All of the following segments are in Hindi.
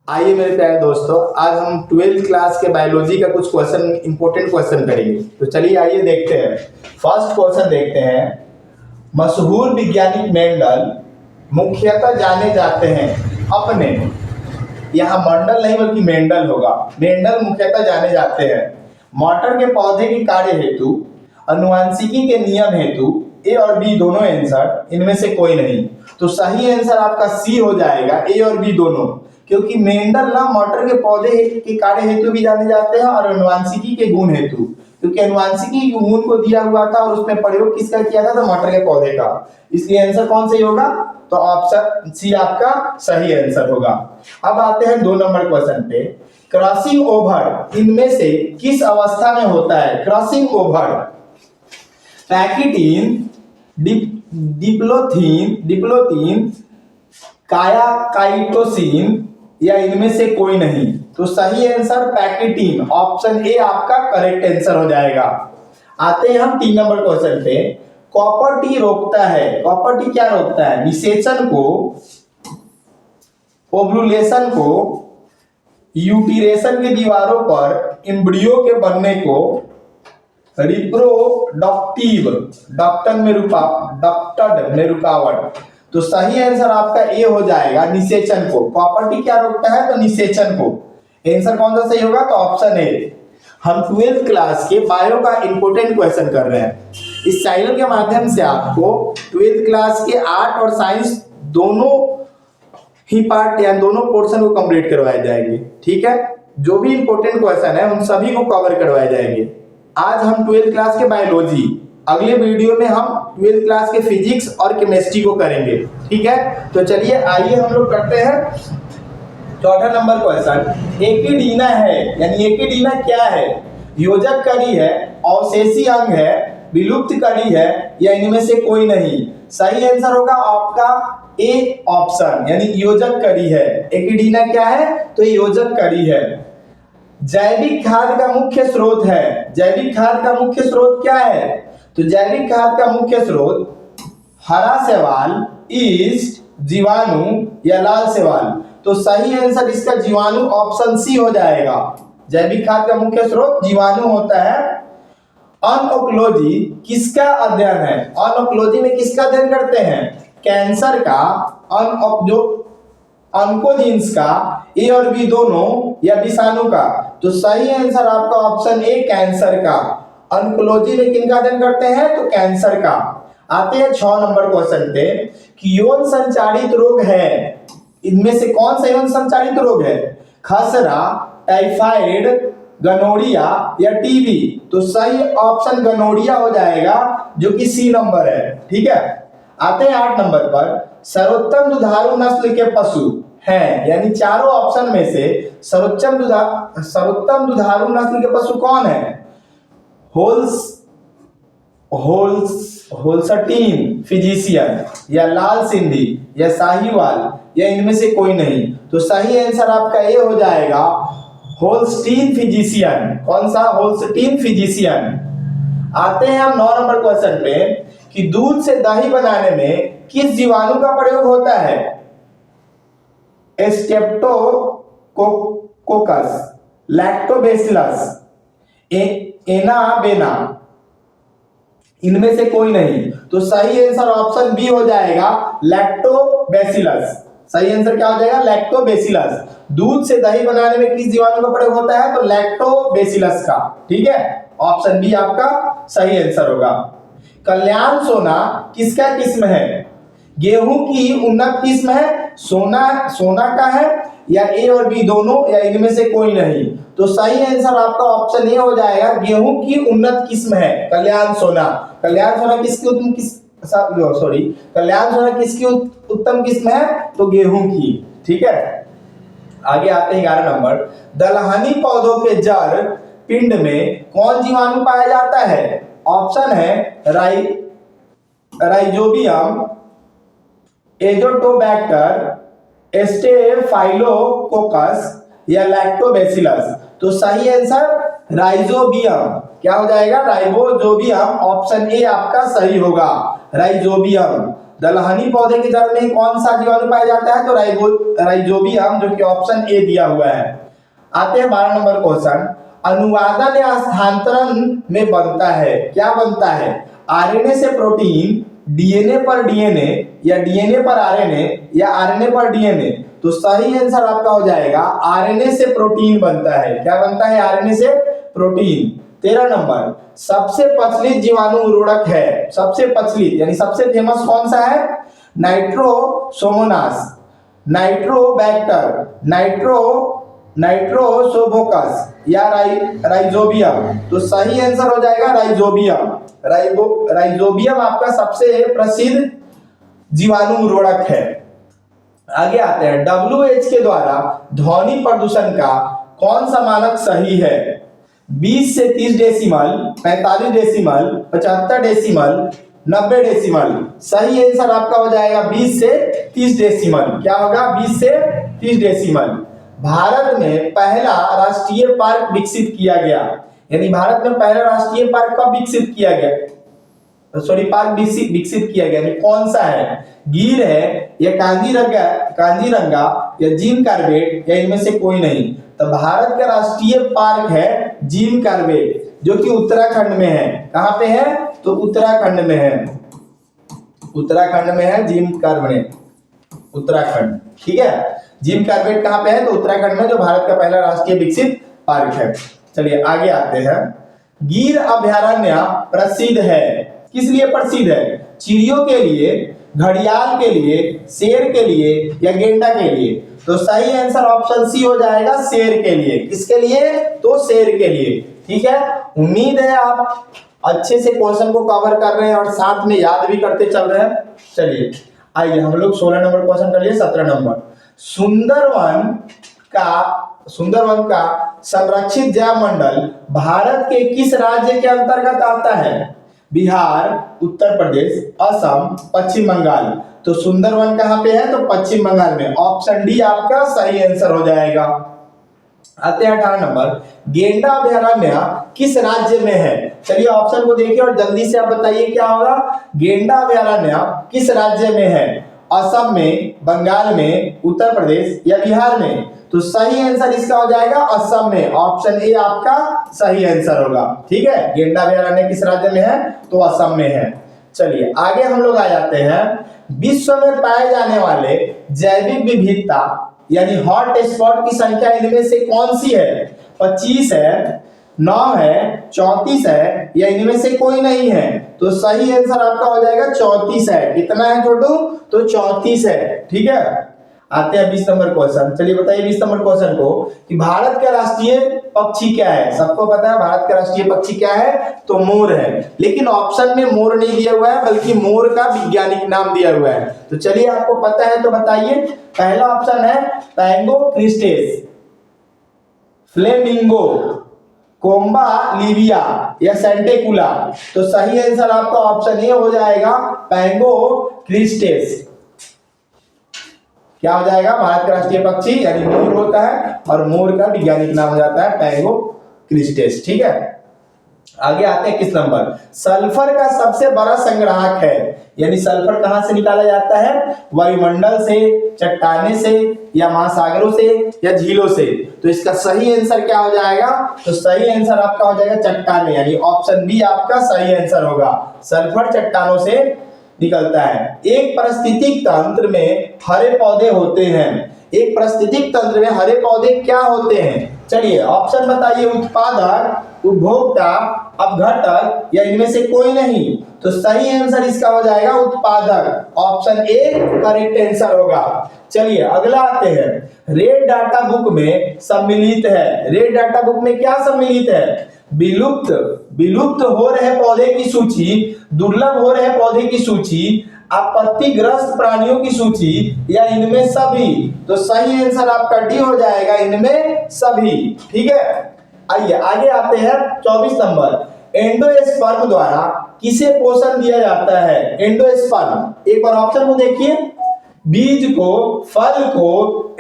आइए मेरे प्यारे दोस्तों, आज हम 12th क्लास के बायोलॉजी का कुछ क्वेश्चन इंपॉर्टेंट क्वेश्चन करेंगे। तो चलिए आइए देखते हैं। फर्स्ट क्वेश्चन देखते हैं। मशहूर वैज्ञानिक मेंडल मुख्यतः जाने जाते हैं अपने, यहाँ मंडल नहीं बल्कि मेंडल होगा। मेंडल मुख्यतः जाने जाते हैं मटर के पौधे के कार्य हेतु, अनुवांशिकी के नियम हेतु। ए और बी दोनों आंसर, इनमें से कोई नहीं। तो सही आंसर आपका सी हो जाएगा, ए और बी दोनों। क्योंकि मेंडल ना मटर के पौधे के कार्य हेतु भी जाने जाते हैं और अनुवांशिकी के गुण हेतु, क्योंकि अनुवांशिकी के गुण को दिया हुआ था और उसमें प्रयोग किसका किया था? तो मटर के पौधे का। इसलिए आंसर कौन सही होगा? तो ऑप्शन सी आपका सही आंसर होगा। अब आते हैं 2 नंबर क्वेश्चन पे। क्रॉसिंग ओवर इनमें से किस अवस्था में होता है? क्रॉसिंग ओवर पैकिटीन, डिप्लोथीन, कायाकाइटोसिन या इनमें से कोई नहीं। तो सही आंसर पैकिटीन, ऑप्शन ए आपका करेक्ट आंसर हो जाएगा। आते हैं हम 3 नंबर क्वेश्चन पे। कॉपर टी रोकता है, कॉपर टी क्या रोकता है? निषेचन को, ओव्यूलेशन को, यूटिरेशन के दीवारों पर एम्ब्रियो के बनने को, रिप्रोडक्टिव डक्टन में रुकावट। तो सही आंसर आपका ए हो जाएगा, निषेचन को। प्रॉपर्टी क्या रोकता है? तो निषेचन को। आंसर कौन सा सही होगा? तो ऑप्शन ए। हम 12th क्लास के बायो का इंपॉर्टेंट क्वेश्चन कर रहे हैं। इस चैनल के माध्यम से आपको 12th क्लास के आर्ट और साइंस दोनों ही पार्ट या दोनों पोर्शन को कंप्लीट करवाए जाएंगे। ठीक है, जो भी इंपॉर्टेंट क्वेश्चन है उन सभी को कवर करवाए जाएंगे। आज हम 12th क्लास के बायोलॉजी, अगले वीडियो में हम 12th क्लास के फिजिक्स और केमिस्ट्री को करेंगे। ठीक है, तो चलिए आइए हम लोग करते हैं 4था नंबर क्वेश्चन। एकिडीना है, यानी एकिडीना क्या है? योजक कड़ी है, अवशेषी अंग है, विलुप्त कड़ी है या इनमें से कोई नहीं। सही आंसर होगा आपका ए ऑप्शन, यानी योजक कड़ी है। एकिडीना क्या है? तो योजक कड़ी है। जैविक खाद का मुख्य स्रोत है, जैविक खाद का मुख्य स्रोत क्या है? तो जैविक खाद का मुख्य स्रोत हरा शैवाल, ईस्ट, जीवाणु या लाल शैवाल। तो सही आंसर इसका जीवाणु, ऑप्शन सी हो जाएगा। जैविक खाद का मुख्य स्रोत जीवाणु होता है। अनओक्लोजी किसका अध्ययन है? अनओक्लोजी में किसका अध्ययन करते हैं? कैंसर का, जो ऑन्कोजीन्स का, ए और बी दोनों या विषाणु का। तो सही आंसर आपका ऑप्शन ए, कैंसर का। ऑन्कोलॉजी में किनका अध्ययन करते हैं? तो कैंसर का। आते हैं 6 नंबर क्वेश्चन पे कि यौन संचारित रोग है, इनमें से कौन सा यौन संचारित रोग है? खसरा, टाइफाइड, गनोरिया या टीबी। तो सही ऑप्शन गनोरिया हो जाएगा, जो कि सी नंबर है। ठीक है, आते हैं 8 नंबर पर। सर्वोत्तम दुधारू नस्ल के पशु हैं, यानी चारों ऑप्शन में से सर्वोत्तम दुधारू नस्ल के पशु कौन है? होल्स्टीन फ्रीजियन या लाल सिंधी या साहीवाल या इनमें से कोई नहीं। तो सही आंसर आपका ए हो जाएगा, होल्स्टीन फ्रीजियन। कौन सा? Holstein Friesian. आते हैं हम 9 नंबर क्वेश्चन पे कि दूध से दही बनाने में किस जीवाणु का प्रयोग होता है? स्ट्रेप्टोकोकस, लैक्टोबैसिलस, एनाबेना, इनमें से कोई नहीं। तो सही आंसर ऑप्शन बी हो जाएगा, लैक्टोबैसिलस। सही आंसर क्या हो जाएगा? लैक्टोबैसिलस। दूध से दही बनाने में किस जीवाणु का प्रयोग होता है? तो लैक्टोबैसिलस का। ठीक है, ऑप्शन बी आपका सही आंसर होगा। कल्याण सोना किसका किस्म है? गेहूं की उन्नत किस्म है, सोना का है या ए और बी दोनों या इनमें से कोई नहीं। तो सही आंसर आपका ऑप्शन ए हो जाएगा, गेहूं की उन्नत किस्म है कल्याण सोना। कल्याण सोना किसकी उत्तम किस्म है? तो गेहूं की। ठीक है, आगे आते हैं 11 नंबर। दलहनी पौधों के जड़ पिंड में कौन जीवाणु पाया जाता है? ऑप्शन है राइजोबियम, एजोटोबैक्टर, स्टेफाइलोकोकस या लैक्टोबैसिलस। तो सही आंसर राइजोबियम। क्या हो जाएगा? राइबोजोबियम। ऑप्शन ए आपका सही होगा, राइजोबियम। दलहनी पौधे की जड़ में कौन सा जीवाणु पाया जाता है? तो राइजोबियम, जो कि ऑप्शन ए दिया हुआ है। आते हैं 12 नंबर क्वेश्चन। अनुवादन या स्थानांतरण में बनता है, क्या बनता है? आरएनए से प्रोटीन, डीएनए पर डीएनए, या डीएनए पर आरएनए, या आरएनए पर डीएनए। तो सही आंसर आपका हो जाएगा आरएनए से प्रोटीन बनता है। क्या बनता है? आरएनए से प्रोटीन। 13 नंबर, सबसे प्रचलित जीवाणु उर्वरक है, सबसे प्रचलित यानी सबसे फेमस कौन सा है? नाइट्रोसोमोनास, नाइट्रोबैक्टर, नाइट्रोसोबोकस, या राइजोबियम। तो सही आंसर हो जाएगा राइजोबियम। राइजोबियम आपका सबसे प्रसिद्ध जीवाणु उर्वरक है। आगे आते हैं, WHO के द्वारा ध्वनि प्रदूषण का कौन सा मानक सही है? 20 से 30 डेसिमल, 45 डेसिमल, 75 डेसिमल, 90 डेसिमल। सही आंसर आपका हो जाएगा 20 से 30 डेसिमल। क्या होगा? 20 से 30 डेसिमल। भारत में पहला राष्ट्रीय पार्क विकसित किया गया, यानी भारत में पहला राष्ट्रीय पार्क कब विकसित किया गया? पार्क विकसित किया गया, यानी कौन सा है? गिर है, या कांजीरंगा, या जिम कार्बेट, या इनमें से कोई नहीं। तो भारत का राष्ट्रीय पार्क है जिम कार्बेट, जो कि उत्तराखंड में है। कहां पे है? तो उत्तराखंड में है, उत्तराखंड में है जिम कार्बेट, उत्तराखंड। ठीक है, जिम कार्बेट कहां पे है? तो उत्तराखंड में, जो भारत का पहला राष्ट्रीय विकसित पार्क है। चलिए आगे आते हैं। गिर अभयारण्य प्रसिद्ध है, किस लिए प्रसिद्ध है? चिड़ियों के लिए, घड़ियाल के लिए, शेर के लिए, या गेंडा के लिए। तो सही आंसर ऑप्शन सी हो जाएगा शेर के लिए। किसके लिए? तो शेर के लिए। ठीक है, उम्मीद है आप अच्छे से क्वेश्चन को कवर कर रहे हैं और साथ में याद भी करते चल रहे हैं। चलिए आइए हम लोग 16 नंबर क्वेश्चन कर लिए। 17 नंबर, सुंदरवन का संरक्षित जैव मंडल भारत के किस राज्य के अंतर्गत आता है? बिहार, उत्तर प्रदेश, असम, पश्चिम बंगाल। तो सुंदरवन कहां पे है? तो पश्चिम बंगाल में। ऑप्शन डी आपका सही आंसर हो जाएगा। आते हैं 18 नंबर, गेंडा अभयारण्य किस राज्य में है? चलिए ऑप्शन को देखिए और जल्दी से आप बताइए क्या होगा। गेंडा अभयारण्य किस राज्य में है? असम में, बंगाल में, उत्तर प्रदेश, या बिहार में। तो सही आंसर इसका हो जाएगा असम में। ऑप्शन ए आपका सही आंसर होगा। ठीक है, गेंडा अभयारण्य किस राज्य में है? तो असम में है। चलिए आगे हम लोग आ जाते हैं, विश्व में पाए जाने वाले जैविक विविधता यानी हॉट स्पॉट की संख्या इनमें से कौन सी है? 25 है, 9 है, 34 है, या इनमें से कोई नहीं है। तो सही आंसर आपका हो जाएगा 34 है। कितना है छोटू? तो 34 है। ठीक है, आते हैं 20 नंबर क्वेश्चन। चलिए बताइए 20 नंबर क्वेश्चन को कि भारत का राष्ट्रीय पक्षी क्या है? सबको पता है भारत का राष्ट्रीय पक्षी क्या है? तो मोर है। लेकिन ऑप्शन में मोर नहीं दिया हुआ है, बल्कि मोर का वैज्ञानिक नाम दिया हुआ है। तो चलिए आपको पता है तो बताइए। पहला ऑप्शन है पैंगो क्रिस्टेस, फ्लेमिंगो, कोम्बा लिविया, या सेंटेकुला। तो सही आंसर आपका ऑप्शन ए हो जाएगा पैंगो क्रिस्टेस। क्या हो जाएगा? भारत का राष्ट्रीय पक्षी यानी मोर होता है और मोर का वैज्ञानिक नाम हो जाता है पैंगो क्रिस्टेस। ठीक है, आगे आते हैं किस नंबर, सल्फर का सबसे बड़ा संग्राहक है, यानी सल्फर कहां से निकाला जाता है? वायुमंडल से, चट्टाने से, या महासागरों से, या झीलों से। तो इसका सही आंसर क्या हो जाएगा? तो सही आंसर आपका हो जाएगा चट्टाने, यानी ऑप्शन बी आपका सही आंसर होगा। सल्फर चट्टानों से निकलता है। एक पारिस्थितिक तंत्र में हरे पौधे होते हैं, एक पारिस्थितिक तंत्र में हरे पौधे क्या होते हैं? चलिए ऑप्शन बताइए, उत्पादक, उपभोक्ता, अपघटक, या इनमें से कोई नहीं। तो सही आंसर इसका हो जाएगा उत्पादक। ऑप्शन ए करेक्ट आंसर होगा। चलिए अगला आते हैं, रेड डाटा बुक में सम्मिलित है। रेड डाटा बुक में क्या सम्मिलित है? विलुप्त हो रहे पौधे की सूची, दुर्लभ हो रहे पौधे की सूची, आपत्तिग्रस्त प्राणियों की सूची, या इनमें सभी। तो सही आंसर आपका डी हो जाएगा, इनमें सभी। ठीक है, आइए आगे आते हैं 24 नंबर, एंडोस्पर्म द्वारा किसे पोषण दिया जाता है? एंडोस्पर्म, एक बार ऑप्शन को देखिए, बीज को, फल को,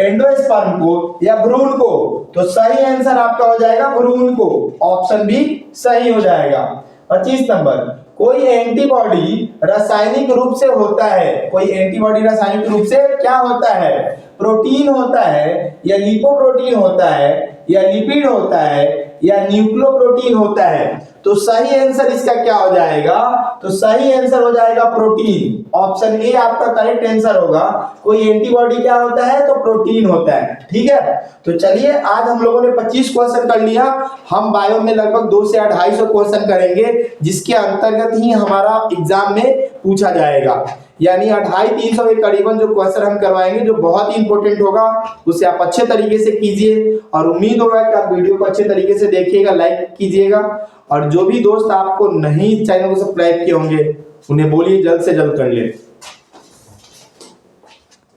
एंडोस्पर्म को, या भ्रूण को। तो सही आंसर आपका हो जाएगा भ्रूण को। ऑप्शन बी सही हो जाएगा। 25 नंबर, कोई एंटीबॉडी रासायनिक रूप से होता है, कोई एंटीबॉडी रासायनिक रूप से क्या होता है, प्रोटीन होता है या लिपोप्रोटीन होता है या लिपिड होता है या न्यूक्लियोप्रोटीन होता है। तो सही आंसर इसका क्या हो जाएगा, तो सही आंसर हो जाएगा प्रोटीन। ऑप्शन ए आपका करेक्ट आंसर होगा। कोई एंटीबॉडी क्या होता है, तो प्रोटीन होता है। ठीक है, तो चलिए आज हम लोगों ने 25 क्वेश्चन कर लिया। हम बायो में लगभग 200 से 250 क्वेश्चन करेंगे, जिसके अंतर्गत ही हमारा एग्जाम में पूछा जाएगा। यानी 250-300 के करीबन जो क्वेश्चन हम करवाएंगे, जो बहुत ही इंपॉर्टेंट होगा, उसे आप अच्छे तरीके से कीजिए। और उम्मीद होगा कि आप वीडियो को अच्छे तरीके से देखिएगा, लाइक कीजिएगा। और जो भी दोस्त आपको नहीं चैनल को सब्सक्राइब किए होंगे, उन्हें बोलिए जल्द से जल्द कर ले।